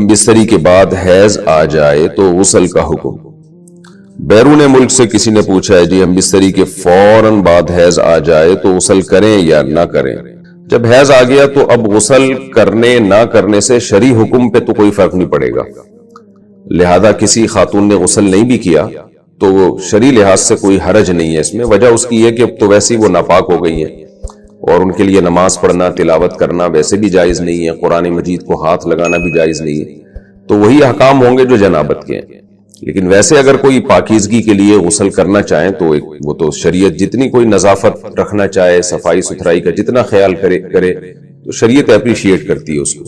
بستری کے بعد حیض آ جائے تو غسل کا حکم۔ بیرون ملک سے کسی نے پوچھا ہے جی ہم بستری کے فوراً بعد حیض آ جائے تو غسل کریں یا نہ کریں؟ جب حیض آ گیا تو اب غسل کرنے نہ کرنے سے شرعی حکم پہ تو کوئی فرق نہیں پڑے گا، لہذا کسی خاتون نے غسل نہیں بھی کیا تو شرعی لحاظ سے کوئی حرج نہیں ہے اس میں۔ وجہ اس کی ہے کہ اب تو ویسے ہی وہ ناپاک ہو گئی ہیں اور ان کے لیے نماز پڑھنا، تلاوت کرنا ویسے بھی جائز نہیں ہے، قرآن مجید کو ہاتھ لگانا بھی جائز نہیں ہے، تو وہی احکام ہوں گے جو جنابت کے ہیں۔ لیکن ویسے اگر کوئی پاکیزگی کے لیے غسل کرنا چاہیں تو وہ تو شریعت جتنی کوئی نظافت رکھنا چاہے، صفائی ستھرائی کا جتنا خیال کرے تو شریعت اپریشیٹ کرتی ہے اس کو،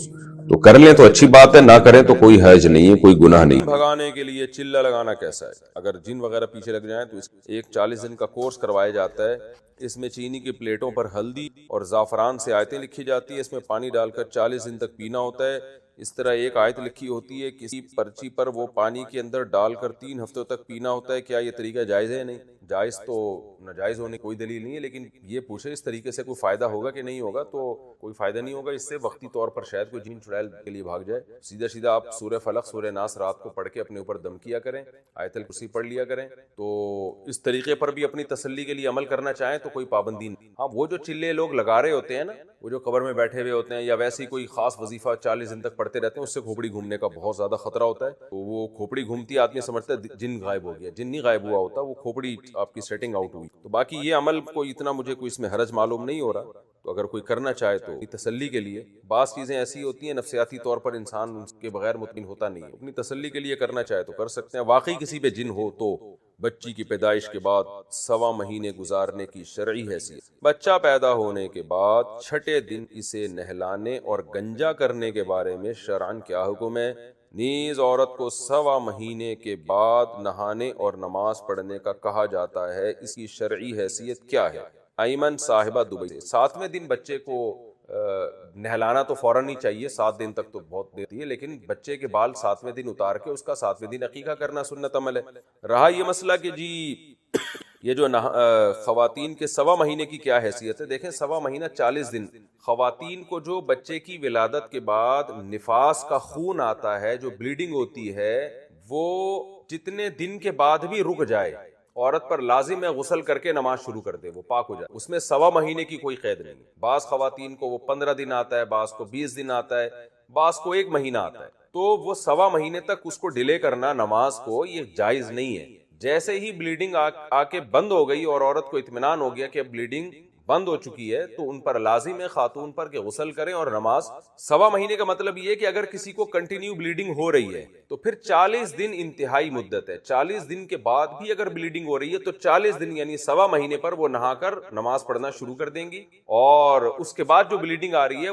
تو کر لیں تو اچھی بات ہے، نہ کریں تو کوئی حرج نہیں ہے، کوئی گناہ نہیں۔ بھگانے کے لیے چلہ لگانا کیسا ہے؟ اگر جن وغیرہ پیچھے لگ جائیں تو ایک 40 دن کا کورس کروایا جاتا ہے، اس میں چینی کی پلیٹوں پر ہلدی اور زعفران سے آیتیں لکھی جاتی ہیں، اس میں پانی ڈال کر 40 دن تک پینا ہوتا ہے۔ اس طرح ایک آیت لکھی ہوتی ہے، کسی پرچی پر وہ پانی کے اندر ڈال کر 3 ہفتوں تک پینا ہوتا ہے۔ کیا یہ طریقہ جائز ہے؟ نہیں جائز، تو ناجائز ہونے کی کوئی دلیل نہیں ہے، لیکن یہ پوچھے اس طریقے سے کوئی فائدہ ہوگا کہ نہیں ہوگا، تو کوئی فائدہ نہیں ہوگا اس سے، وقتی طور پر شاید کوئی جن چڑیل کے لیے بھاگ جائے۔ سیدھا آپ سورہ فلق سورہ ناس رات کو پڑھ کے اپنے اوپر دم کیا کریں، آیت الکرسی پڑھ لیا کریں، تو اس طریقے پر بھی اپنی تسلی کے لیے عمل کرنا چاہیں تو کوئی پابندی نہیں۔ ہاں وہ جو چلے لوگ لگا رہے ہوتے ہیں نا، وہ جو قبر میں بیٹھے ہوئے ہوتے ہیں یا ویسے ہی کوئی خاص وظیفہ 40 دن تک پڑھتے رہتے ہیں، اس سے کھوپڑی گھومنے کا بہت زیادہ خطرہ ہوتا ہے۔ تو وہ کھوپڑی گھومتی آدمی سمجھتا ہے جن غائب ہو گیا، جن نہیں غائب ہوا ہوتا، وہ کھوپڑی آپ کی سیٹنگ آؤٹ ہوئی۔ تو باقی یہ عمل کوئی اتنا مجھے کوئی اس میں حرج معلوم نہیں ہو رہا، تو اگر کوئی کرنا چاہے تو تسلی کے لیے۔ بعض چیزیں ایسی ہوتی ہیں نفسیاتی طور پر انسان اس کے بغیر مطمئن ہوتا نہیں ہے، اپنی تسلی کے لیے کرنا چاہے تو کر سکتے ہیں۔ واقعی کسی پہ جن ہو تو بچی کی پیدائش کے بعد 1.25 مہینے گزارنے کی شرعی حیثیت، بچہ پیدا ہونے کے بعد 6 دن اسے نہلانے اور گنجا کرنے کے بارے میں شرعاً کیا حکم ہے؟ نیز عورت کو 1.25 مہینے کے بعد نہانے اور نماز پڑھنے کا کہا جاتا ہے، اس کی شرعی حیثیت کیا ہے؟ ایمن صاحبہ دبئی سے۔ 7ویں دن بچے کو نہلانا تو فوراً ہی چاہیے، 7 دن تک تو بہت دیتی ہے، لیکن بچے کے بال 7ویں دن اتار کے اس کا 7ویں دن عقیقہ کرنا سنت عمل ہے۔ رہا یہ مسئلہ کہ جی یہ جو خواتین کے 1.25 مہینے کی کیا حیثیت ہے، دیکھیں 1.25 مہینہ 40 دن، خواتین کو جو بچے کی ولادت کے بعد نفاس کا خون آتا ہے، جو بلیڈنگ ہوتی ہے، وہ جتنے دن کے بعد بھی رک جائے، عورت پر لازم ہے غسل کر کے نماز شروع کر دے، وہ پاک ہو جائے، اس میں 1.25 مہینے کی کوئی قید نہیں۔ بعض خواتین کو وہ 15 دن آتا ہے، بعض کو 20 دن آتا ہے، بعض کو 1 مہینہ آتا ہے، تو وہ 1.25 مہینے تک اس کو ڈیلے کرنا نماز کو، یہ جائز نہیں ہے۔ جیسے ہی بلیڈنگ آ کے بند ہو گئی اور عورت کو اطمینان ہو گیا کہ اب بلیڈنگ بند ہو چکی ہے، تو ان پر لازم ہے خاتون پر کہ غسل کریں اور نماز۔ 1.25 مہینے کا مطلب یہ ہے کہ اگر کسی کو کنٹینیو بلیڈنگ ہو رہی ہے تو پھر 40 دن انتہائی مدت ہے، 40 دن کے بعد بھی اگر بلیڈنگ ہو رہی ہے تو 40 دن یعنی 1.25 مہینے پر وہ نہا کر نماز پڑھنا شروع کر دیں گی، اور اس کے بعد جو بلیڈنگ آ رہی ہے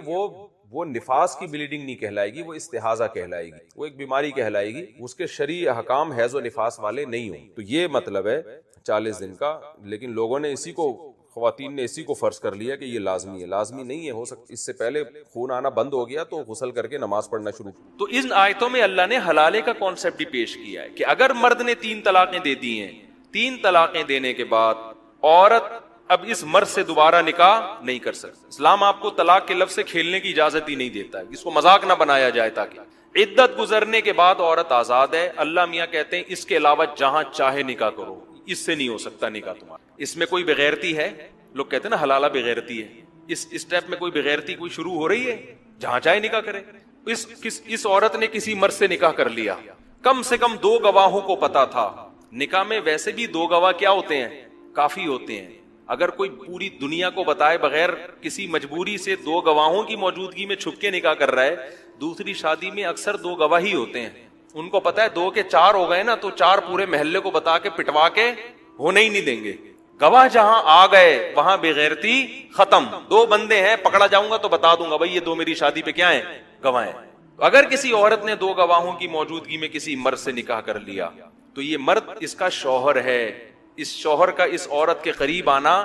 وہ نفاس کی بلیڈنگ نہیں کہلائے گی، وہ استحاضہ کہلائے گی، وہ ایک بیماری کہلائے گی، اس کے شرعی احکام حیض و نفاس والے نہیں ہوں۔ تو یہ مطلب ہے 40 دن کا، لیکن لوگوں نے خواتین نے اسی کو فرض کر لیا کہ یہ لازمی ہے، لازمی نہیں ہے، ہو سکتا اس سے پہلے خون آنا بند ہو گیا تو غسل کر کے نماز پڑھنا شروع۔ تو ان آیتوں میں اللہ نے حلالے کا کانسیپٹ بھی پیش کیا ہے کہ اگر مرد نے 3 طلاقیں دے دی ہیں، 3 طلاقیں دینے کے بعد عورت اب اس مرد سے دوبارہ نکاح نہیں کر سکتی۔ اسلام آپ کو طلاق کے لفظ سے کھیلنے کی اجازت ہی نہیں دیتا ہے، اس کو مذاق نہ بنایا جائے، تاکہ عدت گزرنے کے بعد عورت آزاد ہے۔ اللہ میاں کہتے ہیں اس کے علاوہ جہاں چاہے نکاح کرو، اس سے نہیں ہو سکتا نکاح تمہارا۔ اس میں کوئی بغیرتی ہے؟ لوگ کہتے ہیں نا حلالہ بغیرتی ہے، اس اسٹیپ میں کوئی بغیرتی کوئی شروع ہو رہی ہے؟ جہاں چاہے نکاح کرے۔ اس عورت نے کسی مرد سے نکاح کر لیا، کم سے کم 2 گواہوں کو پتا تھا، نکاح میں ویسے بھی 2 گواہ کیا ہوتے ہیں؟ کافی ہوتے ہیں۔ اگر کوئی پوری دنیا کو بتائے بغیر کسی مجبوری سے 2 گواہوں کی موجودگی میں چھپ کے نکاح کر رہا ہے، دوسری شادی میں اکثر 2 گواہ ہی ہوتے ہیں، ان کو پتا ہے 2 کے 4 ہو گئے نا تو 4 پورے محلے کو بتا کے پٹوا کے ہونے ہی نہیں دیں گے۔ گواہ جہاں آ گئے وہاں بغیرتی ختم۔ 2 بندے ہیں، پکڑا جاؤں گا تو بتا دوں گا بھائی یہ 2 میری شادی پہ کیا ہیں؟ گواہ ہیں۔ اگر کسی عورت نے 2 گواہوں کی موجودگی میں کسی مرد سے نکاح کر لیا تو یہ مرد اس کا شوہر ہے، اس شوہر کا اس عورت کے قریب آنا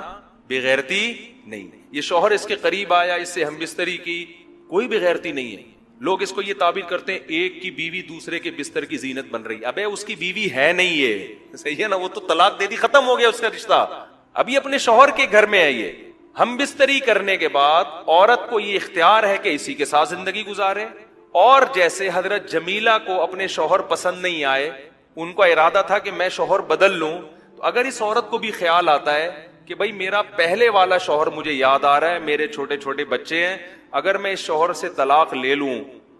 بغیرتی نہیں۔ یہ شوہر اس کے قریب آیا، اس سے ہم بستری کی، کوئی بغیرتی نہیں ہے۔ لوگ اس کو یہ تعبیر کرتے ہیں ایک کی بیوی دوسرے کے بستر کی زینت بن رہی، ابے اس کی بیوی ہے نہیں، یہ صحیح ہے نا، وہ تو طلاق دے دی، ختم ہو گیا اس کا رشتہ، ابھی اپنے شوہر کے گھر میں ہے۔ یہ ہم بستری کرنے کے بعد عورت کو یہ اختیار ہے کہ اسی کے ساتھ زندگی گزارے، اور جیسے حضرت جمیلہ کو اپنے شوہر پسند نہیں آئے, ان کا ارادہ تھا کہ میں شوہر بدل لوں, تو اگر اس عورت کو بھی خیال آتا ہے کہ بھائی میرا پہلے والا شوہر مجھے یاد آ رہا ہے, میرے چھوٹے چھوٹے بچے ہیں, اگر میں اس شوہر سے طلاق لے لوں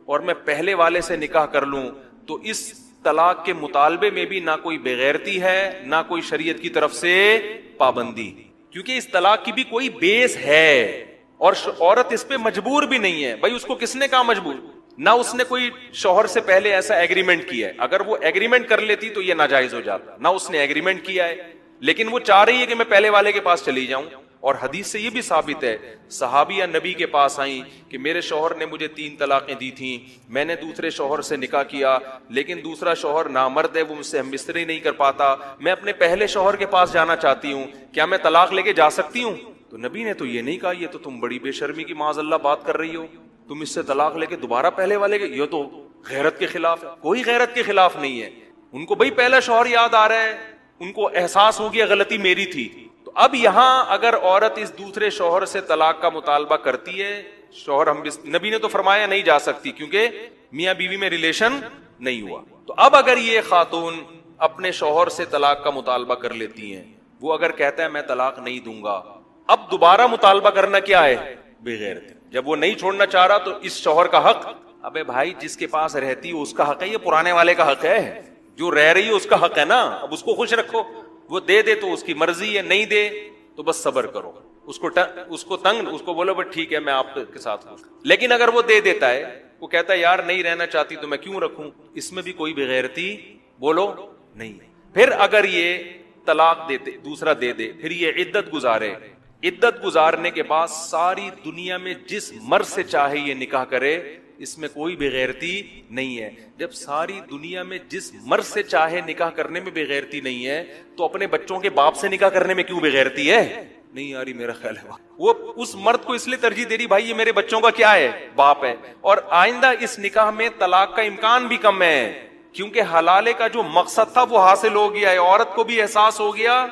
اور میں پہلے والے سے نکاح کر لوں تو اس طلاق کے مطالبے میں بھی نہ کوئی بغیرتی ہے نہ کوئی شریعت کی طرف سے پابندی, کیونکہ اس طلاق کی بھی کوئی بیس ہے اور عورت اس پہ مجبور بھی نہیں ہے. بھائی اس کو کس نے کہا مجبور؟ نہ اس نے کوئی شوہر سے پہلے ایسا ایگریمنٹ کیا ہے, اگر وہ ایگریمنٹ کر لیتی تو یہ ناجائز ہو جاتا, نہ اس نے ایگریمنٹ کیا ہے, لیکن وہ چاہ رہی ہے کہ میں پہلے والے کے پاس چلی جاؤں. اور حدیث سے یہ بھی ثابت ہے, صحابیہ نبی کے پاس آئیں کہ میرے شوہر نے مجھے 3 طلاقیں دی تھیں, میں نے دوسرے شوہر سے نکاح کیا, لیکن دوسرا شوہر نامرد ہے, وہ مجھ سے ہم بستری نہیں کر پاتا, میں اپنے پہلے شوہر کے پاس جانا چاہتی ہوں, کیا میں طلاق لے کے جا سکتی ہوں؟ تو نبی نے تو یہ نہیں کہا, یہ تو تم بڑی بے شرمی کی معاذ اللہ بات کر رہی ہو, تم اس سے طلاق لے کے دوبارہ پہلے والے کے, یہ تو غیرت کے خلاف ہے. کوئی غیرت کے خلاف نہیں ہے. ان کو بھائی پہلا شوہر یاد آ رہا ہے, ان کو احساس ہو گیا غلطی میری تھی. تو اب یہاں اگر عورت اس دوسرے شوہر سے طلاق کا مطالبہ کرتی ہے, شوہر ہم نبی نے تو فرمایا نہیں جا سکتی کیونکہ میاں بیوی میں ریلیشن نہیں ہوا. تو اب اگر یہ خاتون اپنے شوہر سے طلاق کا مطالبہ کر لیتی ہیں, وہ اگر کہتا ہے میں طلاق نہیں دوں گا, اب دوبارہ مطالبہ کرنا کیا ہے؟ بغیرتی. جب وہ نہیں چھوڑنا چاہ رہا تو اس شوہر کا حق, ابے بھائی جس کے پاس رہتی ہے اس کا حق ہے, یہ پرانے والے کا حق ہے, جو رہ رہی ہے اس کا حق ہے نا, اب اس کو خوش رکھو. وہ دے دے تو اس کی مرضی ہے, نہیں دے تو بس صبر کرو, اس کو تنگ, اس کو بولو بس ٹھیک ہے میں آپ کے ساتھ ہوں. لیکن اگر وہ دے دیتا ہے, وہ کہتا ہے یار نہیں رہنا چاہتی تو میں کیوں رکھوں, اس میں بھی کوئی بغیرتی بولو نہیں. پھر اگر یہ طلاق دیتے دوسرا دے دے, پھر یہ عدت گزارے, عدت گزارنے کے بعد ساری دنیا میں جس مرد سے چاہے یہ نکاح کرے, اس میں کوئی بغیرتی نہیں ہے. جب ساری دنیا میں جس مرد سے چاہے نکاح کرنے میں بغیرتی نہیں ہے, تو اپنے بچوں کے باپ سے نکاح کرنے میں کیوں بغیرتی ہے؟ نہیں یاری میرا خیال ہے وہ اس مرد کو اس لیے ترجیح دے رہی, بھائی یہ میرے بچوں کا کیا ہے؟ باپ ہے. اور آئندہ اس نکاح میں طلاق کا امکان بھی کم ہے, کیونکہ حلالے کا جو مقصد تھا وہ حاصل ہو گیا ہے, عورت کو بھی احساس ہو گیا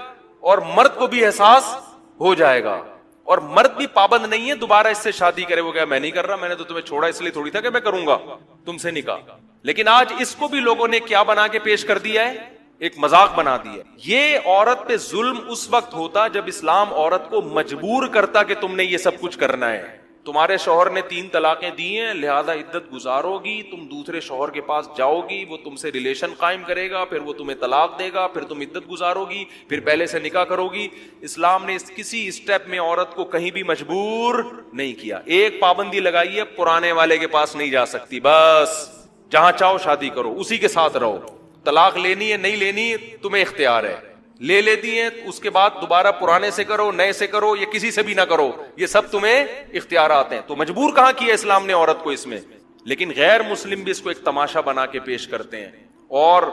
اور مرد کو بھی احساس ہو جائے گا. اور مرد بھی پابند نہیں ہے دوبارہ اس سے شادی کرے, وہ کہ میں نہیں کر رہا, میں نے تو تمہیں چھوڑا اس لیے تھوڑی تھا کہ میں کروں گا تم سے نکاح. لیکن آج اس کو بھی لوگوں نے کیا بنا کے پیش کر دیا ہے؟ ایک مذاق بنا دیا. یہ عورت پہ ظلم اس وقت ہوتا جب اسلام عورت کو مجبور کرتا کہ تم نے یہ سب کچھ کرنا ہے. تمہارے شوہر نے 3 طلاقیں دی ہیں, لہذا عدت گزارو گی, تم دوسرے شوہر کے پاس جاؤ گی, وہ تم سے ریلیشن قائم کرے گا, پھر وہ تمہیں طلاق دے گا, پھر تم عدت گزارو گی, پھر پہلے سے نکاح کرو گی. اسلام نے کسی اسٹیپ میں عورت کو کہیں بھی مجبور نہیں کیا. ایک پابندی لگائی ہے, پرانے والے کے پاس نہیں جا سکتی, بس جہاں چاہو شادی کرو, اسی کے ساتھ رہو. طلاق لینی ہے نہیں لینی تمہیں اختیار ہے, لے لیتی ہیں اس کے بعد دوبارہ پرانے سے کرو, نئے سے کرو, یا کسی سے بھی نہ کرو, یہ سب تمہیں اختیارات ہیں. تو مجبور کہاں کیا اسلام نے عورت کو اس میں؟ لیکن غیر مسلم بھی اس کو ایک تماشا بنا کے پیش کرتے ہیں. اور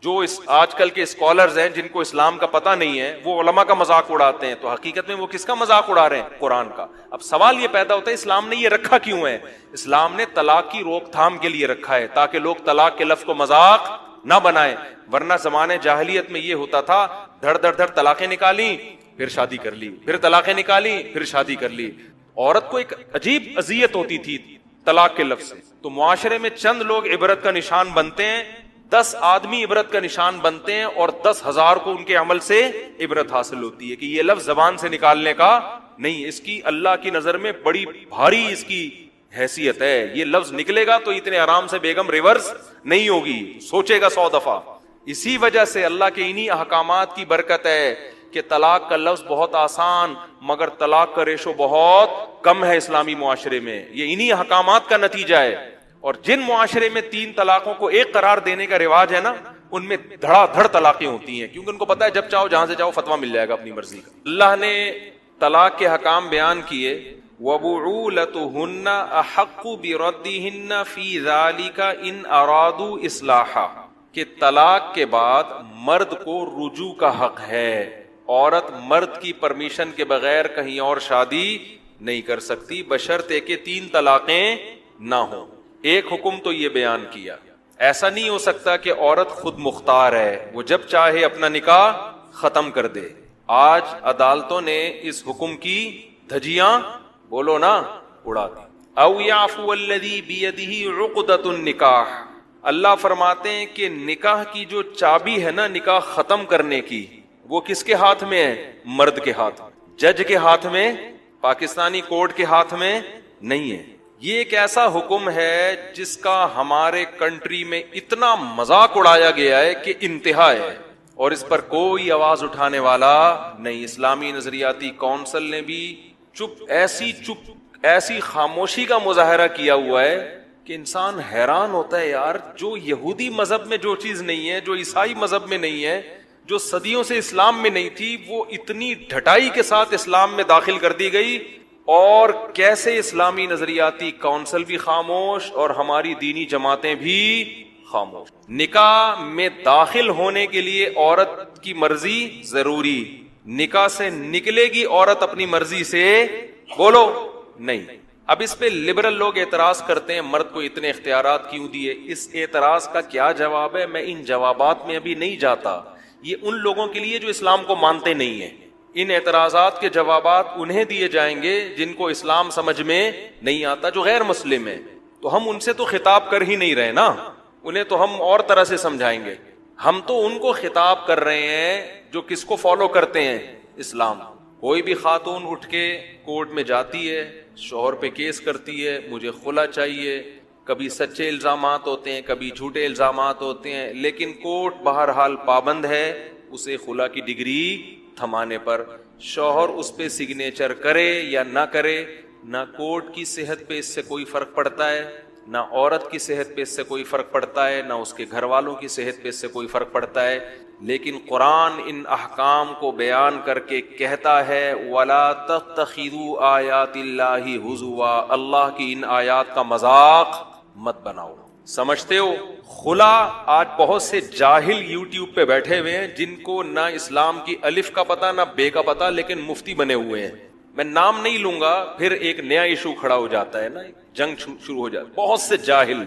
جو آج کل کے اسکالرز ہیں جن کو اسلام کا پتہ نہیں ہے, وہ علماء کا مذاق اڑاتے ہیں. تو حقیقت میں وہ کس کا مذاق اڑا رہے ہیں؟ قرآن کا. اب سوال یہ پیدا ہوتا ہے اسلام نے یہ رکھا کیوں ہے؟ اسلام نے طلاق کی روک تھام کے لیے رکھا ہے, تاکہ لوگ طلاق کے لفظ کو مذاق نہ بنائیں. ورنہ زمانے جاہلیت میں یہ ہوتا تھا, دھڑ دھڑ دھڑ طلاقیں نکالی, پھر شادی کر لی, پھر طلاقیں نکالی, پھر شادی کر لی. عورت کو ایک عجیب اذیت ہوتی تھی طلاق کے لفظ سے. تو معاشرے میں چند لوگ عبرت کا نشان بنتے ہیں, 10 آدمی عبرت کا نشان بنتے ہیں, اور 10,000 کو ان کے عمل سے عبرت حاصل ہوتی ہے کہ یہ لفظ زبان سے نکالنے کا نہیں, اس کی اللہ کی نظر میں بڑی بھاری اس کی حیثیت ہے. یہ لفظ نکلے گا تو اتنے آرام سے بیگم ریورس نہیں ہوگی, سوچے گا 100 دفعہ. اسی وجہ سے اللہ کے انہی احکامات کی برکت ہے کہ طلاق کا لفظ بہت آسان, مگر طلاق کا ریشو بہت کم ہے اسلامی معاشرے میں. یہ انہی احکامات کا نتیجہ ہے. اور جن معاشرے میں 3 طلاقوں کو ایک قرار دینے کا رواج ہے نا, ان میں دھڑا دھڑ طلاقیں ہوتی ہیں, کیونکہ ان کو پتا ہے جب چاہو جہاں سے چاہو فتویٰ مل جائے گا اپنی مرضی کا. اللہ نے طلاق کے حکام بیان کیے, وَبُعُولَتُهُنَّ أَحَقُّ بِرَدِّهِنَّ فِي ذَلِكَ إِنْ أَرَادُوا إِصْلَاحًا, کہ طلاق کے بعد مرد کو رجوع کا حق ہے. عورت مرد کی پرمیشن کے بغیر کہیں اور شادی نہیں کر سکتی, بشرطے کہ 3 طلاقیں نہ ہوں. ایک حکم تو یہ بیان کیا, ایسا نہیں ہو سکتا کہ عورت خود مختار ہے, وہ جب چاہے اپنا نکاح ختم کر دے. آج عدالتوں نے اس حکم کی دھجیاں بولو نا اڑا دی. او یعفو الذی بیدہ عقدۃ النکاح، اللہ فرماتے ہیں کہ نکاح کی جو چابی ہے نا نکاح ختم کرنے کی، وہ کس کے ہاتھ میں ہے؟ مرد کے ہاتھ، جج کے ہاتھ میں، پاکستانی کورٹ کے ہاتھ میں نہیں ہے۔ یہ ایک ایسا حکم ہے جس کا ہمارے کنٹری میں اتنا مذاق اڑایا گیا ہے کہ انتہا ہے، اور اس پر کوئی آواز اٹھانے والا نہیں۔ اسلامی نظریاتی کونسل نے بھی ایسی خاموشی کا مظاہرہ کیا ہوا ہے کہ انسان حیران ہوتا ہے، یار جو یہودی مذہب میں جو چیز نہیں ہے، جو عیسائی مذہب میں نہیں ہے، جو صدیوں سے اسلام میں نہیں تھی، وہ اتنی ڈھٹائی کے ساتھ اسلام میں داخل کر دی گئی، اور کیسے اسلامی نظریاتی کونسل بھی خاموش اور ہماری دینی جماعتیں بھی خاموش۔ نکاح میں داخل ہونے کے لیے عورت کی مرضی ضروری، نکاح سے نکلے گی عورت اپنی مرضی سے، بولو نہیں۔ اب اس پہ لبرل لوگ اعتراض کرتے ہیں مرد کو اتنے اختیارات کیوں دیے، اس اعتراض کا کیا جواب ہے؟ میں ان جوابات میں ابھی نہیں جاتا، یہ ان لوگوں کے لیے جو اسلام کو مانتے نہیں ہیں۔ ان اعتراضات کے جوابات انہیں دیے جائیں گے جن کو اسلام سمجھ میں نہیں آتا، جو غیر مسلم ہیں، تو ہم ان سے تو خطاب کر ہی نہیں رہے نا، انہیں تو ہم اور طرح سے سمجھائیں گے۔ ہم تو ان کو خطاب کر رہے ہیں جو کس کو فالو کرتے ہیں؟ اسلام۔ کوئی بھی خاتون اٹھ کے کورٹ میں جاتی ہے، شوہر پہ کیس کرتی ہے، مجھے خلا چاہیے، کبھی سچے الزامات ہوتے ہیں، کبھی جھوٹے الزامات ہوتے ہیں، لیکن کورٹ بہرحال پابند ہے اسے خلا کی ڈگری تھمانے پر۔ شوہر اس پہ سگنیچر کرے یا نہ کرے، نہ کورٹ کی صحت پہ اس سے کوئی فرق پڑتا ہے، نہ عورت کی صحت پہ اس سے کوئی فرق پڑتا ہے، نہ اس کے گھر والوں کی صحت پہ اس سے کوئی فرق پڑتا ہے۔ لیکن قرآن ان احکام کو بیان کر کے کہتا ہے وَلَا تَتَّخِذُوا آیَاتِ اللَّهِ هُزُوًا، اللہ کی ان آیات کا مذاق مت بناؤ۔ سمجھتے ہو؟ خلا آج بہت سے جاہل یوٹیوب پہ بیٹھے ہوئے ہیں جن کو نہ اسلام کی الف کا پتہ نہ بے کا پتہ، لیکن مفتی بنے ہوئے ہیں۔ میں نام نہیں لوں گا، پھر ایک نیا ایشو کھڑا ہو جاتا ہے نا، جنگ شروع ہو جاتی ہے۔ بہت سے جاہل،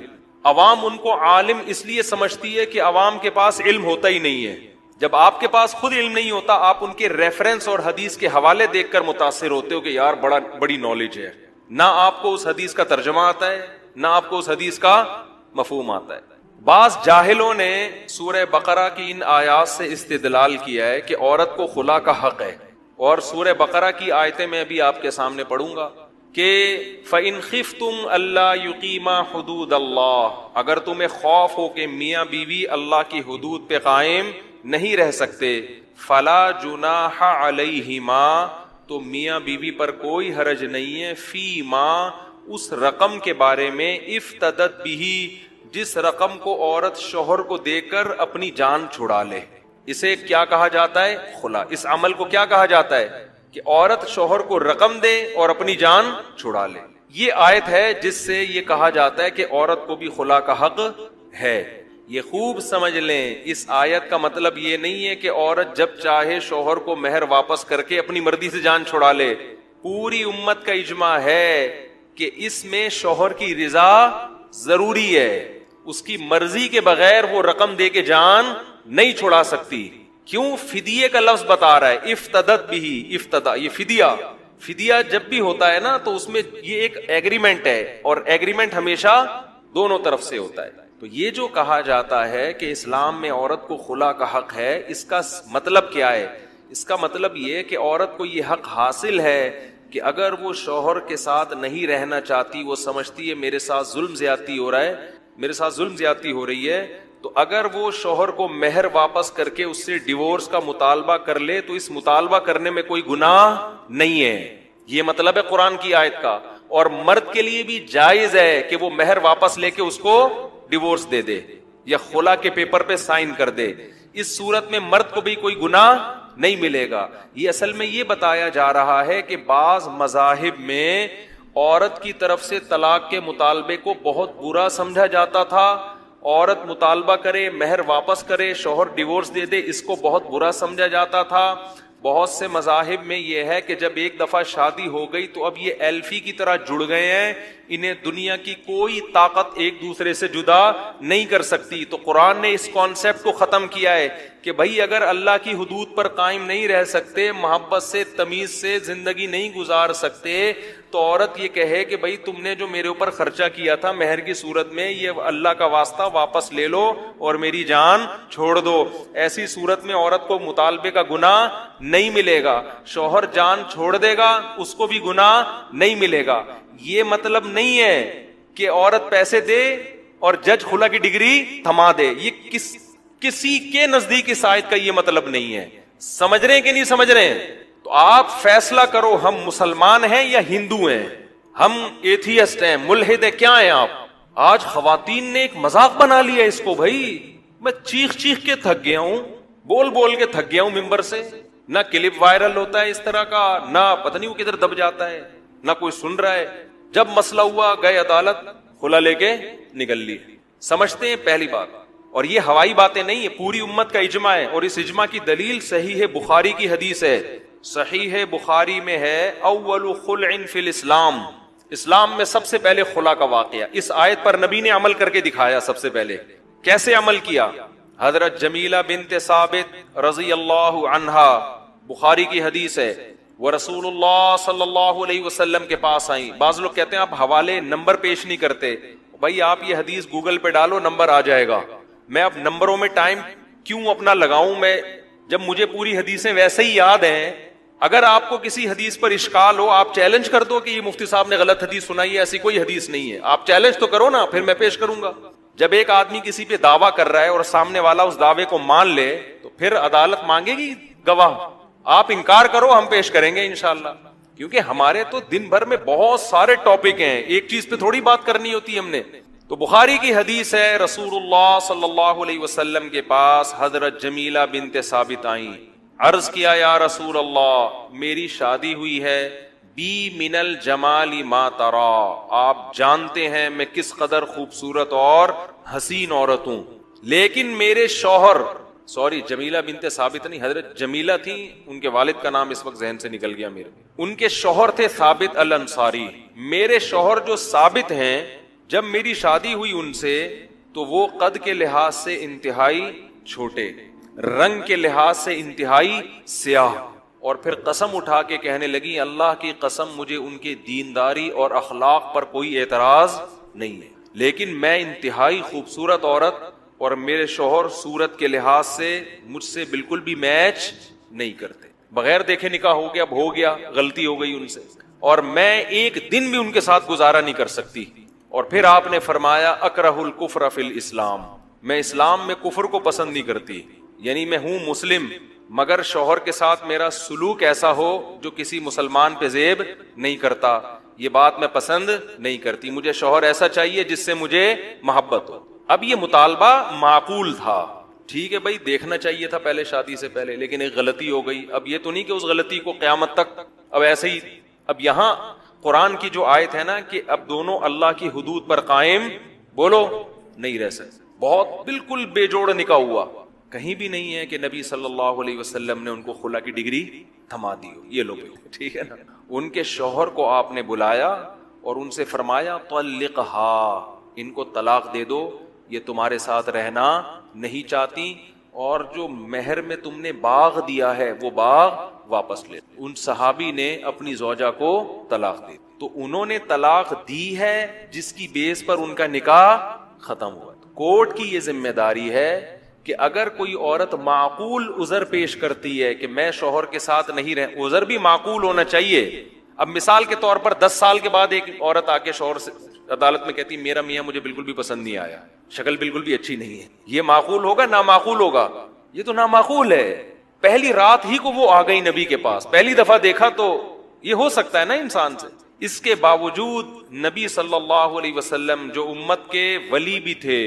عوام ان کو عالم اس لیے سمجھتی ہے کہ عوام کے پاس علم ہوتا ہی نہیں ہے۔ جب آپ کے پاس خود علم نہیں ہوتا، آپ ان کے ریفرنس اور حدیث کے حوالے دیکھ کر متاثر ہوتے ہو کہ یار بڑی نالج ہے، نہ آپ کو اس حدیث کا ترجمہ آتا ہے، نہ آپ کو اس حدیث کا مفہوم آتا ہے۔ بعض جاہلوں نے سورہ بقرہ کی ان آیات سے استدلال کیا ہے کہ عورت کو خلا کا حق ہے، اور سورہ بقرہ کی آیتیں میں ابھی آپ کے سامنے پڑھوں گا کہ فَإِنْ خِفْتُمْ أَلَّا يُقِيمَا حُدُودَ اللَّهِ، اگر تمہیں خوف ہو کہ میاں بیوی اللہ کی حدود پہ قائم نہیں رہ سکتے، فَلَا جُنَاحَ عَلَيْهِمَا، تو میاں بیوی پر کوئی حرج نہیں ہے، فی ما، اس رقم کے بارے میں، افتدت بھی، جس رقم کو عورت شوہر کو دے کر اپنی جان چھڑا لے۔ اسے کیا کہا جاتا ہے؟ خلا۔ اس عمل کو کیا کہا جاتا ہے؟ کہ عورت شوہر کو رقم دے اور اپنی جان چھڑا لے۔ یہ آیت ہے جس سے یہ کہا جاتا ہے کہ عورت کو بھی خلا کا حق ہے۔ یہ خوب سمجھ لیں، اس آیت کا مطلب یہ نہیں ہے کہ عورت جب چاہے شوہر کو مہر واپس کر کے اپنی مرضی سے جان چھڑا لے۔ پوری امت کا اجماع ہے کہ اس میں شوہر کی رضا ضروری ہے، اس کی مرضی کے بغیر وہ رقم دے کے جان نہیں چھڑا سکتی۔ کیوں؟ فدیے کا لفظ بتا رہا ہے، افتدت بھی، افتدا، یہ فدیہ جب بھی ہوتا ہے نا تو اس میں یہ ایک ایگریمنٹ ہے، اور ایگریمنٹ ہمیشہ دونوں طرف سے ہوتا ہے۔ تو یہ جو کہا جاتا ہے کہ اسلام میں عورت کو خلا کا حق ہے، اس کا مطلب کیا ہے؟ اس کا مطلب یہ کہ عورت کو یہ حق حاصل ہے کہ اگر وہ شوہر کے ساتھ نہیں رہنا چاہتی، وہ سمجھتی ہے میرے ساتھ ظلم زیادتی ہو رہا ہے، میرے ساتھ ظلم زیادتی ہو رہی ہے، تو اگر وہ شوہر کو مہر واپس کر کے اس سے ڈیورس کا مطالبہ کر لے تو اس مطالبہ کرنے میں کوئی گناہ نہیں ہے۔ یہ مطلب ہے قرآن کی آیت کا۔ اور مرد کے لیے بھی جائز ہے کہ وہ مہر واپس لے کے اس کو ڈیورس دے دے یا خلا کے پیپر پہ سائن کر دے۔ اس صورت میں مرد کو بھی کوئی گناہ نہیں ملے گا۔ یہ اصل میں یہ بتایا جا رہا ہے کہ بعض مذاہب میں عورت کی طرف سے طلاق کے مطالبے کو بہت برا سمجھا جاتا تھا۔ عورت مطالبہ کرے، مہر واپس کرے، شوہر ڈیورس دے دے، اس کو بہت برا سمجھا جاتا تھا۔ بہت سے مذاہب میں یہ ہے کہ جب ایک دفعہ شادی ہو گئی تو اب یہ ایلفی کی طرح جڑ گئے ہیں, انہیں دنیا کی کوئی طاقت ایک دوسرے سے جدا نہیں کر سکتی. تو قرآن نے اس کانسیپٹ کو ختم کیا ہے کہ بھائی اگر اللہ کی حدود پر قائم نہیں رہ سکتے, محبت سے تمیز سے زندگی نہیں گزار سکتے, تو عورت یہ کہے کہ بھائی تم نے جو میرے اوپر خرچہ کیا تھا مہر کی صورت میں, یہ اللہ کا واسطہ واپس لے لو اور میری جان چھوڑ دو. ایسی صورت میں عورت کو مطالبے کا گناہ نہیں ملے گا, شوہر جان چھوڑ دے گا اس کو بھی گناہ نہیں ملے گا. یہ مطلب نہیں ہے کہ عورت پیسے دے اور جج خلا کی ڈگری تھما دے, یہ کسی کے نزدیک اس آیت کا یہ مطلب نہیں ہے. سمجھ رہے ہیں کہ نہیں سمجھ رہے ہیں؟ تو آپ فیصلہ کرو, ہم مسلمان ہیں یا ہندو ہیں, ہم ایتھیسٹ ہیں, ملحد ہیں, کیا ہیں آپ؟ آج خواتین نے ایک مذاق بنا لیا اس کو. بھائی میں چیخ چیخ کے تھک گیا ہوں, بول بول کے تھک گیا ہوں ممبر سے, نہ کلپ وائرل ہوتا ہے اس طرح کا, نہ پتہ نہیں وہ کدھر دب جاتا ہے, نہ کوئی سن رہا ہے. جب مسئلہ ہوا گئے عدالت, کھلا لے کے نکل لی. سمجھتے ہیں پہلی بات, اور یہ ہوائی باتیں نہیں ہے, پوری امت کا اجماع ہے, اور اس اجماع کی دلیل صحیح بخاری کی حدیث ہے. صحیح بخاری میں ہے اول خلع فی الاسلام, اسلام میں سب سے پہلے خلا کا واقعہ. اس آیت پر نبی نے عمل کر کے دکھایا. سب سے پہلے کیسے عمل کیا؟ حضرت جمیلہ بنت ثابت رضی اللہ عنہا, بخاری کی حدیث ہے, وہ رسول اللہ صلی اللہ علیہ وسلم کے پاس آئیں. بعض لوگ کہتے ہیں آپ حوالے نمبر پیش نہیں کرتے. بھائی آپ یہ حدیث گوگل پہ ڈالو, نمبر آ جائے گا. میں اب نمبروں میں ٹائم کیوں اپنا لگاؤں میں, جب مجھے پوری حدیثیں ویسے ہی یاد ہیں. اگر آپ کو کسی حدیث پر اشکال ہو, آپ چیلنج کر دو کہ یہ مفتی صاحب نے غلط حدیث سنائی ہے, ایسی کوئی حدیث نہیں ہے. آپ چیلنج تو کرو نا, پھر میں پیش کروں گا. جب ایک آدمی کسی پہ دعویٰ کر رہا ہے اور سامنے والا اس دعوے کو مان لے, تو پھر عدالت مانگے گی گواہ. آپ انکار کرو, ہم پیش کریں گے انشاءاللہ. کیونکہ ہمارے تو دن بھر میں بہت سارے ٹاپک ہیں, ایک چیز پہ تھوڑی بات کرنی ہوتی ہے ہم نے. تو بخاری کی حدیث ہے, رسول اللہ صلی اللہ علیہ وسلم کے پاس حضرت جمیلہ بنت ثابت آئیں. عرض کیا, یا رسول اللہ, میری شادی ہوئی ہے, بی من الجمال ما ترا, آپ جانتے ہیں میں کس قدر خوبصورت اور حسین عورت ہوں, لیکن میرے شوہر, سوری جمیلہ بنت ثابت نہیں, حضرت جمیلہ تھی, ان کے والد کا نام اس وقت ذہن سے نکل گیا میرے. ان کے شوہر تھے ثابت الانصاری. میرے شوہر جو ثابت ہیں, جب میری شادی ہوئی ان سے تو وہ قد کے لحاظ سے انتہائی چھوٹے, رنگ کے لحاظ سے انتہائی سیاہ, اور پھر قسم اٹھا کے کہنے لگی, اللہ کی قسم مجھے ان کے دینداری اور اخلاق پر کوئی اعتراض نہیں ہے, لیکن میں انتہائی خوبصورت عورت, اور میرے شوہر صورت کے لحاظ سے مجھ سے بالکل بھی میچ نہیں کرتے. بغیر دیکھے نکاح ہو گیا, اب ہو گیا, غلطی ہو گئی ان سے, اور میں ایک دن بھی ان کے ساتھ گزارا نہیں کر سکتی. اور پھر آپ نے فرمایا, اکرہ الکفر فی الاسلام, میں اسلام میں کفر کو پسند نہیں کرتی. یعنی میں ہوں مسلم, مگر شوہر کے ساتھ میرا سلوک ایسا ہو جو کسی مسلمان پہ زیب نہیں کرتا, یہ بات میں پسند نہیں کرتی. مجھے شوہر ایسا چاہیے جس سے مجھے محبت ہو. اب یہ مطالبہ معقول تھا, ٹھیک ہے بھائی, دیکھنا چاہیے تھا پہلے شادی سے پہلے, لیکن ایک غلطی ہو گئی. اب یہ تو نہیں کہ اس غلطی کو قیامت تک اب ایسے ہی. اب یہاں قرآن کی جو آیت ہے نا کہ اب دونوں اللہ کی حدود پر قائم, بولو, نہیں رہ سکتے. بہت بالکل بے جوڑ نکاح ہوا, کہیں بھی نہیں ہے کہ نبی صلی اللہ علیہ وسلم نے ان کو خلا کی ڈگری تھما دی ہو. یہ لوگ ٹھیک ہے نا, ان کے شوہر کو آپ نے بلایا اور ان سے فرمایا, طلقھا, ان کو طلاق دے دو, یہ تمہارے ساتھ رہنا نہیں چاہتی, اور جو مہر میں تم نے باغ دیا ہے وہ باغ واپس لے. ان صحابی نے اپنی زوجہ کو طلاق دی, تو انہوں نے طلاق دی ہے جس کی بیس پر ان کا نکاح ختم ہوا. کورٹ کی یہ ذمہ داری ہے کہ اگر کوئی عورت معقول عذر پیش کرتی ہے کہ میں شوہر کے ساتھ نہیں رہ, عذر بھی معقول ہونا چاہیے. اب مثال کے طور پر 10 سال کے بعد ایک عورت آ کے شوہر سے عدالت میں کہتی, میرا میاں مجھے بالکل بھی پسند نہیں آیا, شکل بالکل بھی اچھی نہیں ہے, یہ معقول ہوگا نامعقول ہوگا؟ یہ تو نامعقول ہے. پہلی رات ہی کو وہ آ گئی نبی کے پاس, پہلی دفعہ دیکھا تو یہ ہو سکتا ہے نا انسان سے. اس کے باوجود نبی صلی اللہ علیہ وسلم جو امت کے ولی بھی تھے,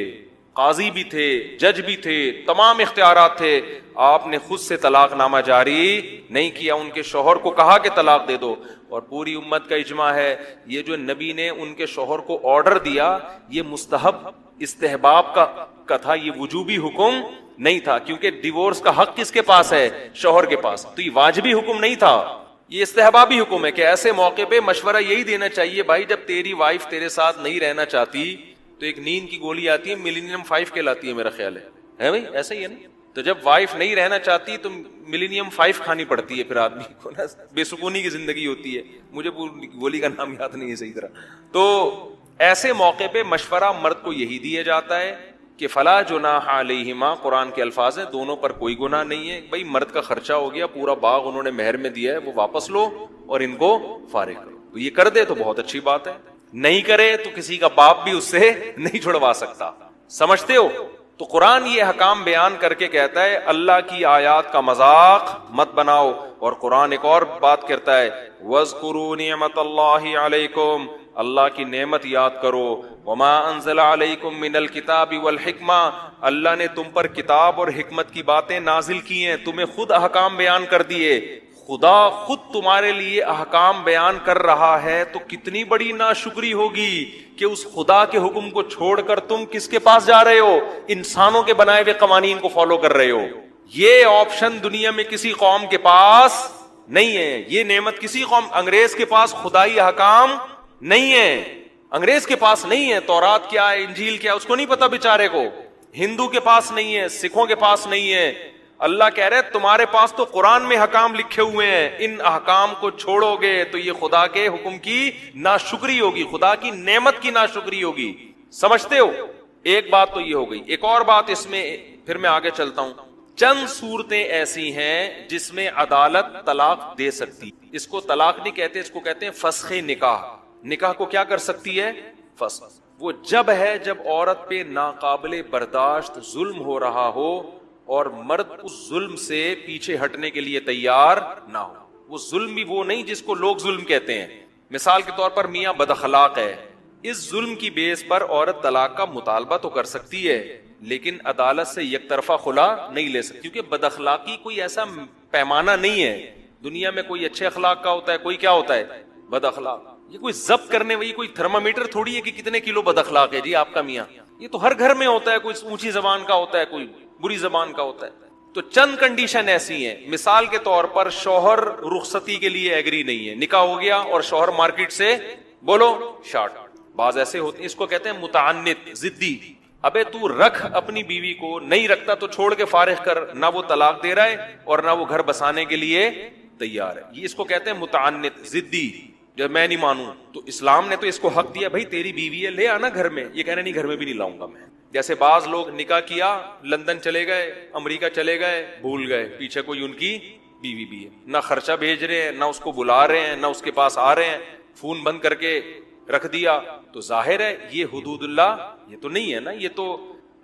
قاضی بھی تھے، جج بھی تھے، تمام اختیارات تھے، آپ نے خود سے طلاق نامہ جاری نہیں کیا، ان کے شوہر کو کہا کہ طلاق دے دو. اور پوری امت کا اجماع ہے یہ جو نبی نے ان کے شوہر کو آرڈر دیا یہ مستحب استحباب کا تھا، یہ وجوبی حکم نہیں تھا، کیونکہ ڈیورس کا حق کس کے پاس ہے؟ شوہر کے پاس. تو یہ واجبی حکم نہیں تھا، یہ استحبابی حکم ہے کہ ایسے موقع پہ مشورہ یہی دینا چاہیے بھائی جب تیری وائف تیرے ساتھ نہیں رہنا چاہتی تو ایک نیند کی گولی آتی ہے ملینیم 5 کہلاتی ہے، میرا خیال ہے بھائی ایسا ہی ہے نا. تو جب وائف نہیں رہنا چاہتی تو ملینیم 5 کھانی پڑتی ہے، پھر آدمی کو نا بے سکونی کی زندگی ہوتی ہے. مجھے گولی کا نام یاد نہیں ہے صحیح طرح. تو ایسے موقع پہ مشورہ مرد کو یہی دیا جاتا ہے کہ فلا جناح علیہما، قرآن کے الفاظ ہیں، دونوں پر کوئی گناہ نہیں ہے. بھائی مرد کا خرچہ ہو گیا، پورا باغ انہوں نے مہر میں دیا ہے، وہ واپس لو اور ان کو فارغ کرو. تو یہ کر دے تو بہت اچھی بات ہے، نہیں کرے تو کسی کا باپ بھی اس سے نہیں چھڑوا سکتا. سمجھتے ہو؟ تو قرآن یہ حکام بیان کر کے کہتا ہے اللہ کی آیات کا مذاق مت بناؤ. اور قرآن ایک اور بات کرتا ہے وَاذْكُرُوا نِعْمَةَ اللَّهِ عَلَيْكُمْ، اللہ کی نعمت یاد کرو. وَمَا أَنزَلَ عَلَيْكُمْ مِنَ الْكِتَابِ وَالْحِكْمَةِ، اللہ نے تم پر کتاب اور حکمت کی باتیں نازل کی ہیں، تمہیں خود احکام بیان کر دیے. خدا خود تمہارے لیے احکام بیان کر رہا ہے تو کتنی بڑی ناشکری ہوگی کہ اس خدا کے حکم کو چھوڑ کر تم کس کے پاس جا رہے ہو؟ انسانوں کے بنائے ہوئے قوانین کو فالو کر رہے ہو. یہ آپشن دنیا میں کسی قوم کے پاس نہیں ہے. یہ نعمت کسی قوم، انگریز کے پاس خدائی احکام نہیں ہے، انگریز کے پاس نہیں ہے. تورات کیا ہے، انجیل کیا ہے، اس کو نہیں پتا بیچارے کو. ہندو کے پاس نہیں ہے، سکھوں کے پاس نہیں ہے. اللہ کہہ رہے تمہارے پاس تو قرآن میں حکام لکھے ہوئے ہیں، ان احکام کو چھوڑو گے تو یہ خدا کے حکم کی ناشکری ہوگی، خدا کی نعمت کی ناشکری ہوگی. سمجھتے ہو؟ ایک بات تو یہ ہو گئی. ایک اور بات اس میں پھر میں آگے چلتا ہوں. چند صورتیں ایسی ہیں جس میں عدالت طلاق دے سکتی. اس کو طلاق نہیں کہتے، اس کو کہتے ہیں فسخ نکاح. نکاح کو کیا کر سکتی ہے؟ فسخ. وہ جب ہے جب عورت پہ ناقابل برداشت ظلم ہو رہا ہو اور مرد اس ظلم سے پیچھے ہٹنے کے لیے تیار نہ ہو. وہ ظلم بھی وہ نہیں جس کو لوگ ظلم کہتے ہیں. مثال کے طور پر میاں بد اخلاق ہے، اس ظلم کی بیس پر عورت طلاق کا مطالبہ تو کر سکتی ہے لیکن عدالت سے یک طرفہ خلا نہیں لے سکتی، کیونکہ بد اخلاقی کوئی ایسا پیمانہ نہیں ہے. دنیا میں کوئی اچھے اخلاق کا ہوتا ہے، کوئی کیا ہوتا ہے؟ بد اخلاق. یہ کوئی ضبط کرنے والی کوئی تھرمامیٹر تھوڑی ہے کہ کتنے کلو بد اخلاق ہے جی آپ کا میاں. یہ تو ہر گھر میں ہوتا ہے، کوئی اونچی زبان کا ہوتا ہے، کوئی بری زبان کا ہوتا ہے. تو چند کنڈیشن ایسی ہیں. مثال کے طور پر شوہر رخصتی کے لیے ایگری نہیں ہے، نکاح ہو گیا اور شوہر مارکیٹ سے بولو شارٹ. بعض ایسے ہوتے ہیں، اس کو کہتے ہیں متعنت، ضدی. ابے تو رکھ اپنی بیوی کو، نہیں رکھتا تو چھوڑ کے فارغ کر. نہ وہ طلاق دے رہا ہے اور نہ وہ گھر بسانے کے لیے تیار ہے. یہ اس کو کہتے ہیں متعنت، ضدی. جب میں نہیں مانوں تو اسلام نے تو اس کو حق دیا، بھائی تیری بیوی ہے لے آنا گھر میں. یہ کہنا نہیں گھر میں بھی نہیں لاؤں گا میں. جیسے بعض لوگ نکاح کیا، لندن چلے گئے، امریکہ چلے گئے، بھول گئے پیچھے کوئی ان کی بیوی بھی ہے. نہ خرچہ بھیج رہے ہیں، نہ اس کو بلا رہے ہیں، نہ اس کے پاس آ رہے ہیں، فون بند کر کے رکھ دیا. تو ظاہر ہے یہ حدود اللہ یہ تو نہیں ہے نا. یہ تو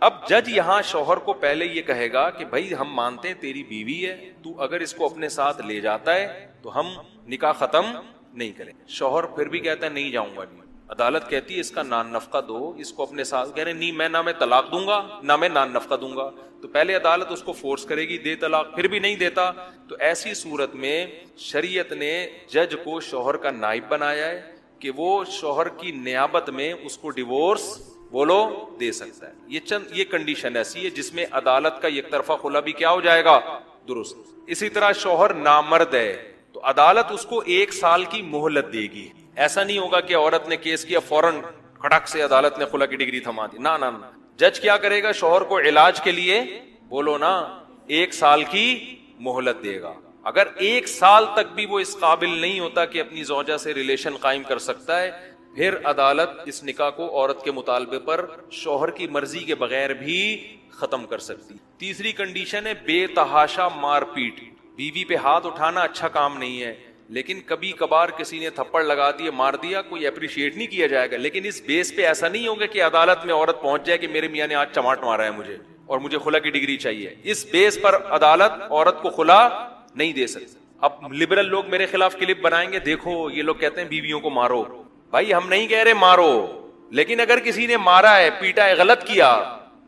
اب جج یہاں شوہر کو پہلے یہ کہے گا کہ بھائی ہم مانتے ہیں تیری بیوی ہے، تو اگر اس کو اپنے ساتھ لے جاتا ہے تو ہم نکاح ختم نہیں کریں. شوہر پھر بھی کہتا ہے نہیں جاؤں گا. عدالت کہتی ہے اس کا نان نفقہ دو، اس کو اپنے ساتھ. کہہ رہے نہیں میں نہ میں طلاق دوں گا نہ میں نان نفقہ دوں گا. تو پہلے عدالت اس کو فورس کرے گی دے طلاق، پھر بھی نہیں دیتا تو ایسی صورت میں شریعت نے جج کو شوہر کا نائب بنایا ہے کہ وہ شوہر کی نیابت میں اس کو ڈیورس بولو دے سکتا ہے. یہ کنڈیشن ایسی ہے جس میں عدالت کا یک طرفہ خلا بھی کیا ہو جائے گا؟ درست. اسی طرح شوہر نامرد ہے تو عدالت اس کو 1 سال کی مہلت دے گی. ایسا نہیں ہوگا کہ عورت نے کیس کیا فوراً کھٹک سے عدالت نے خلا کی ڈگری تھما دی. نہ نہ جج کیا کرے گا؟ شوہر کو علاج کے لیے بولو نا 1 سال کی مہلت دے گا. اگر 1 سال تک بھی وہ اس قابل نہیں ہوتا کہ اپنی زوجہ سے ریلیشن قائم کر سکتا ہے، پھر عدالت اس نکاح کو عورت کے مطالبے پر شوہر کی مرضی کے بغیر بھی ختم کر سکتی. تیسری کنڈیشن ہے بے تحاشا مار پیٹ. بیوی پہ ہاتھ اٹھانا اچھا کام نہیں ہے، لیکن کبھی کبھار کسی نے تھپڑ لگا دیا، مار دیا، کوئی اپریشیٹ نہیں کیا جائے گا. لیکن اس بیس پہ ایسا نہیں ہوگا کہ عدالت میں عورت پہنچ جائے کہ میرے میاں نے آج چماٹ مارا ہے مجھے اور مجھے خلا کی ڈگری چاہیے. اس بیس پر عدالت عورت کو خلا نہیں دے سکتی. اب لبرل لوگ میرے خلاف کلپ بنائیں گے، دیکھو یہ لوگ کہتے ہیں بیویوں کو مارو. بھائی ہم نہیں کہہ رہے مارو، لیکن اگر کسی نے مارا ہے، پیٹا ہے، غلط کیا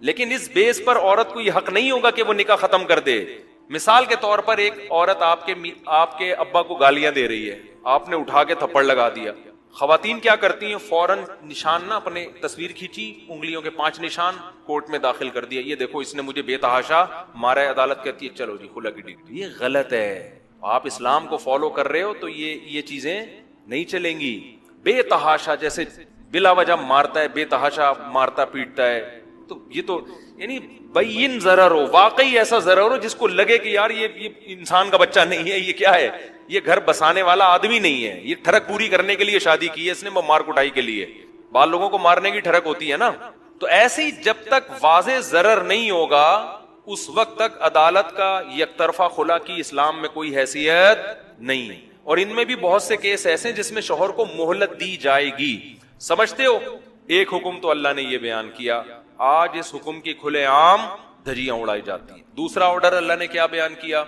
لیکن اس بیس پر عورت کو یہ حق نہیں ہوگا کہ وہ نکاح ختم کر دے. مثال کے طور پر ایک عورت آپ کے ابا کو گالیاں دے رہی ہے, آپ نے اٹھا کے تھپڑ لگا دیا. خواتین کیا کرتی ہیں, فوراً نشان نہ اپنے تصویر کھینچی, انگلیوں کے 5 نشان کورٹ میں داخل کر دیا, یہ دیکھو اس نے مجھے بے تحاشا مارا ہے. عدالت کہتی ہے چلو جی خلا کی ڈگری. یہ غلط ہے. آپ اسلام کو فالو کر رہے ہو تو یہ چیزیں نہیں چلیں گی. بے تحاشا جیسے بلا وجہ مارتا ہے, بے تحاشا مارتا پیٹتا ہے, تو یہ تو یعنی بین ضرر ہو, واقعی ایسا ضرر ہو جس کو لگے کہ یار یہ انسان کا بچہ نہیں ہے, یہ کیا ہے, یہ گھر بسانے والا آدمی نہیں ہے, یہ ٹھڑک پوری کرنے کے لیے شادی کی ہے اس نے, وہ مار کٹائی کے لیے. بال لوگوں کو مارنے کی ٹھڑک ہوتی ہے نا. تو ایسے ہی جب تک واضح ضرر نہیں ہوگا اس وقت تک عدالت کا یک طرفہ خلا کی اسلام میں کوئی حیثیت نہیں ہے. اور ان میں بھی بہت سے کیس ایسے ہیں جس میں شوہر کو مہلت دی جائے گی. سمجھتے ہو, ایک حکم تو اللہ نے یہ بیان کیا, آج اس حکم کی کھلے عام دھجیاں اڑائی جاتی ہیں. دوسرا آرڈر اللہ نے کیا بیان کیا,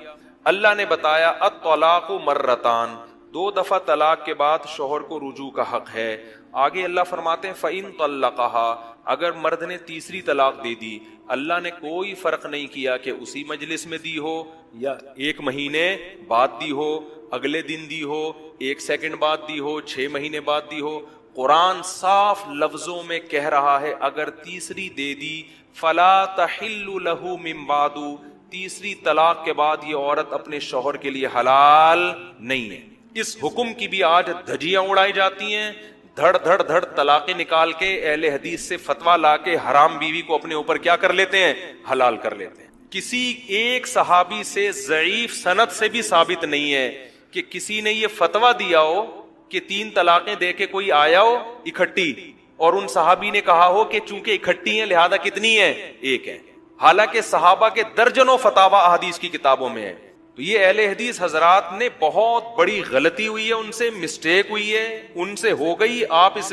اللہ نے بتایا الطلاق مرتان, 2 دفعہ طلاق کے بعد شوہر کو رجوع کا حق ہے. آگے اللہ فرماتے ہیں فَإِن طَلَّقَهَا, اگر مرد نے تیسری طلاق دے دی, اللہ نے کوئی فرق نہیں کیا کہ اسی مجلس میں دی ہو یا 1 مہینے بعد دی ہو, اگلے دن دی ہو, 1 سیکنڈ بعد دی ہو, 6 مہینے بعد دی ہو. قرآن صاف لفظوں میں کہہ رہا ہے اگر تیسری دے دی فَلَا تَحِلُّ لَهُ مِن بَعْدُ, تیسری طلاق کے بعد یہ عورت اپنے شوہر کے لیے حلال نہیں ہے. اس حکم کی بھی آج دھجیاں اڑائی جاتی ہیں. دھڑ دھڑ دھڑ طلاقیں نکال کے اہل حدیث سے فتویٰ لا کے حرام بیوی کو اپنے اوپر کیا کر لیتے ہیں, حلال کر لیتے ہیں. کسی ایک صحابی سے ضعیف سند سے بھی ثابت نہیں ہے کہ کسی نے یہ فتویٰ دیا ہو کہ 3 طلاقیں دے کے کوئی آیا ہو اکٹھی, اور ان صحابی نے کہا ہو کہ چونکہ اکٹھی ہیں لہذا کتنی ہے, 1 ہے. حالانکہ صحابہ کے درجنوں فتاوی احادیث کی کتابوں میں ہے. تو یہ اہل حدیث حضرات نے بہت بڑی غلطی ہوئی ہے, ان سے مسٹیک ہوئی ہے, ان سے ہو گئی. آپ اس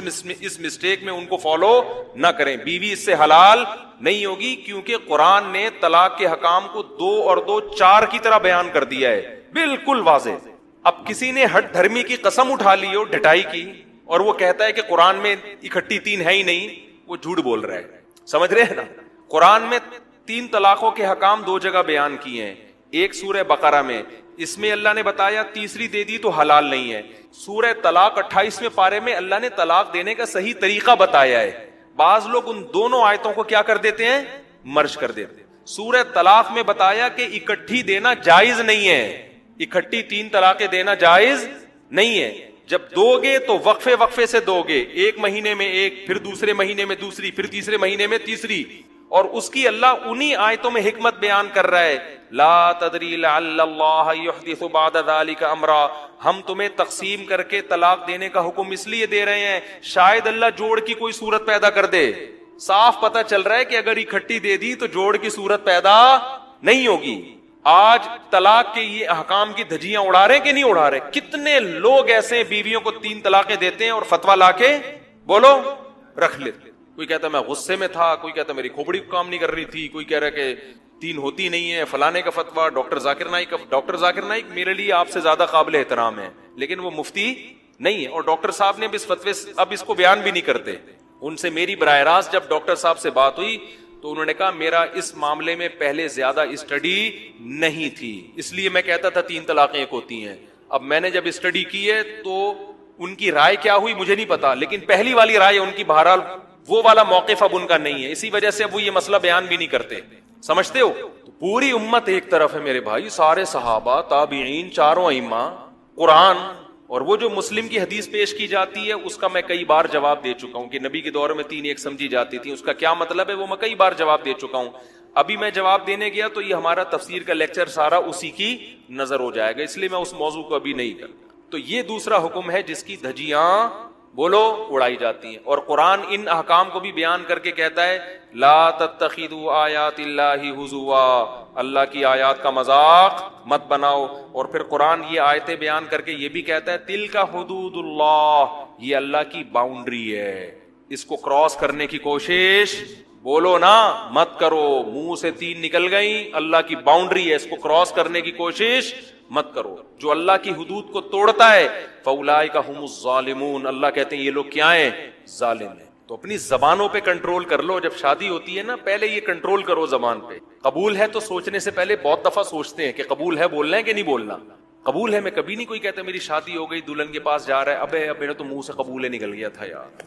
مسٹیک میں ان کو فالو نہ کریں. بیوی اس سے حلال نہیں ہوگی کیونکہ قرآن نے طلاق کے حکام کو 2 اور 2 4 کی طرح بیان کر دیا ہے, بالکل واضح. اب کسی نے ہٹ دھرمی کی قسم اٹھا لی ہو ڈٹائی کی, اور وہ کہتا ہے کہ قرآن میں اکٹھی 3 ہے ہی نہیں, وہ جھوٹ بول رہا ہے. سمجھ رہے ہیں نا, قرآن میں 3 طلاقوں کے حکام 2 جگہ بیان کیے ہیں. ایک سورہ بقرہ میں, اس میں اللہ نے بتایا تیسری دے دی تو حلال نہیں ہے. سورہ طلاق 28ویں پارے میں اللہ نے طلاق دینے کا صحیح طریقہ بتایا ہے. بعض لوگ ان دونوں آیتوں کو کیا کر دیتے ہیں, مرج کر دیتے ہیں. سورہ طلاق میں بتایا کہ اکٹھی دینا جائز نہیں ہے, اکٹھی 3 طلاقیں دینا جائز نہیں ہے. جب دو گے تو وقفے سے دو گے, 1 مہینے میں 1, پھر دوسرے مہینے میں دوسری, پھر تیسرے مہینے میں تیسری. اور اس کی اللہ انہی آیتوں میں حکمت بیان کر رہا ہے, لا تدری لعل اللہ یحدث بعد ذلک امرا, ہم تمہیں تقسیم کر کے طلاق دینے کا حکم اس لیے دے رہے ہیں شاید اللہ جوڑ کی کوئی صورت پیدا کر دے. صاف پتہ چل رہا ہے کہ اگر اکٹھی دے دی تو جوڑ کی صورت پیدا نہیں ہوگی. آج طلاق کے یہ احکام کی دھجیاں اڑا رہے کہ نہیں اڑا رہے؟ کتنے لوگ ایسے بیویوں کو 3 طلاقیں دیتے ہیں اور فتویٰ لا کے بولو رکھ لیتے. کوئی کہتا میں غصے میں تھا, کوئی کہتا میری کھوپڑی کام نہیں کر رہی تھی, کوئی کہہ رہا کہ 3 ہوتی نہیں ہے, فلانے کا فتویٰ. ڈاکٹر ذاکر نائک میرے لیے آپ سے زیادہ قابل احترام ہے, لیکن وہ مفتی نہیں ہے, اور ڈاکٹر صاحب نے بھی اس فتوے اب اس کو بیان بھی نہیں کرتے. ان سے میری براہ راست جب ڈاکٹر صاحب سے بات ہوئی تو انہوں نے کہا میرا اس معاملے میں پہلے زیادہ اسٹڈی نہیں تھی, اس لیے میں کہتا تھا 3 طلاقیں 1 ہوتی ہیں. اب میں نے جب اسٹڈی کی ہے تو ان کی رائے کیا ہوئی مجھے نہیں پتا, لیکن پہلی والی رائے ان کی بہرحال وہ والا موقف اب ان کا نہیں ہے, اسی وجہ سے اب وہ یہ مسئلہ بیان بھی نہیں کرتے. سمجھتے ہو؟ تو پوری امت ایک طرف ہے میرے بھائی, سارے صحابہ, تابعین, 4 ائمہ, قرآن, اور وہ جو مسلم کی حدیث پیش کی جاتی ہے اس کا میں کئی بار جواب دے چکا ہوں کہ نبی کے دور میں 3 ایک سمجھی جاتی تھی, اس کا کیا مطلب ہے وہ میں کئی بار جواب دے چکا ہوں. ابھی میں جواب دینے گیا تو یہ ہمارا تفسیر کا لیکچر سارا اسی کی نظر ہو جائے گا, اس لیے میں اس موضوع کو ابھی نہیں کرتا. تو یہ دوسرا حکم ہے جس کی دھجیاں بولو اڑائی جاتی ہیں. اور قرآن ان احکام کو بھی بیان کر کے کہتا ہے لا تتخذوا آیات اللہ ہزوا, اللہ کی آیات کا مذاق مت بناؤ. اور پھر قرآن یہ آیتیں بیان کر کے یہ بھی کہتا ہے تلک حدود اللہ, یہ اللہ کی باؤنڈری ہے, اس کو کراس کرنے کی کوشش بولو نا مت کرو. منہ سے 3 نکل گئی, اللہ کی باؤنڈری ہے, اس کو کراس کرنے کی کوشش مت کرو. جو اللہ کی حدود کو توڑتا ہے فاولئک ھم الظالمون, اللہ کہتے ہیں یہ لوگ کیا ہیں, ظالم ہیں. تو اپنی زبانوں پہ کنٹرول کر لو. جب شادی ہوتی ہے نا پہلے یہ کنٹرول کرو زبان پہ. قبول ہے تو سوچنے سے پہلے بہت دفعہ سوچتے ہیں کہ قبول ہے بولنا ہے کہ نہیں بولنا. قبول ہے میں کبھی نہیں کوئی کہتا میری شادی ہو گئی دلہن کے پاس جا رہا ہے ابے میرا تو منہ سے قبول ہے نکل گیا تھا یار.